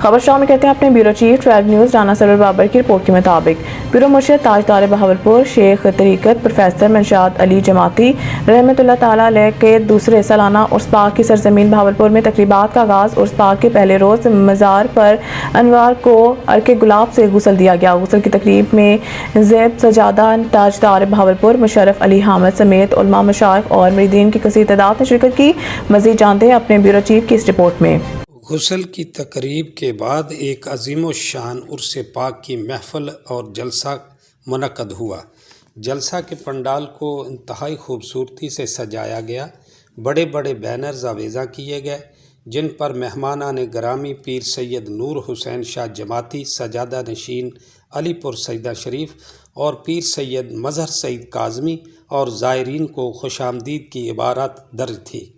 खबर शामिल करते हैं अपने bureau chief 12 news Rana Sarwar Babar की रिपोर्ट के मुताबिक ब्यूरो मुर्शिद ताजदार बहावलपुर शेख तरीकत प्रोफेसर मंशाद अली जमाती रहमतुल्लाह ताला अलैह के दूसरे सालाना उर्स पाक की सरजमीन बहावलपुर में तकरीबात का आगाज़ उर्स पाक के पहले रोज़ मज़ार पर अनवार को अर्के गुलाब से गुसल दिया गया। गुसल की तकरीब में ज़ैब सजादा ताजदार बहावलपुर मुशर्रफ अली हामिद समेत उलमा मशाइख और मुरीदीन की कसीर तादाद ने शिरकत की। मज़ीद जानते हैं अपने ब्यूरो चीफ की इस रिपोर्ट में। गुस्ल की तकरीब के बाद एक अजीम शान उर्स पाक की महफिल और जलसा मुनक़द हुआ। जलसा के पंडाल को इंतहाई खूबसूरती से सजाया गया। बड़े बड़े बैनर्स आवेज़ा किए गए जिन पर मेहमानान गिरामी पीर सैयद नूर हुसैन शाह जमाती सजादा नशीन अलीपुर सईदा शरीफ और पीर सैयद मजहर सईद काज़मी और ज़ायरीन को खुशामदीद की इबारत दर्ज थी।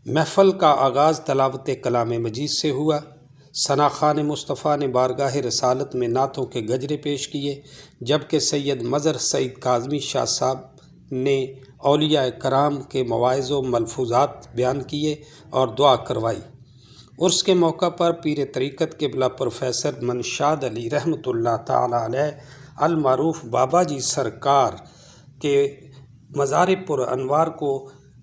महफ़ल का आगाज़ तलावत कलाम मजीद से हुआ। सना खान मुस्तफ़ा ने बारगाह रसालत में नातों के गजरे पेश किए, जबकि सैयद मज़हर सईद काज़मी शाह साहब ने औलिया कराम के मवाइज़ व मलफूज़ात बयान किए और दुआ करवाई। उर्स के मौका पर पीर तरीक़त क़िबला प्रोफेसर मंशाद अली रहमतुल्लाह ताला अलैह अल मारूफ बाबा जी सरकार के मज़ार पुर अनवार को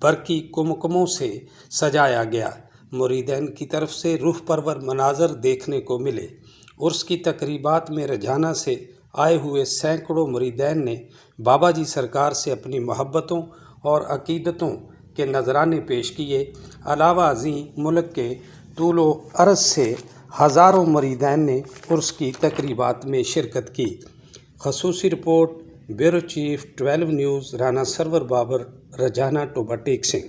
बरकी कुमकुमों से सजाया गया। मुरीदैन की तरफ से रूह परवर मनाजर देखने को मिले। उर्स की तकरीबात में रजाना से आए हुए सैकड़ों मुरीदैन ने बाबा जी सरकार से अपनी मोहब्बतों और अकीदतों के नजराने पेश किए। अलावा अज़ीम मुल्क के तूलो अर्ज़ से हज़ारों मुरीदैन ने उर्स की तकरीबात में शिरकत की। ख़ुसूसी report bureau chief 12 news Rana Sarwar Babar Rajana Toba Tek Singh.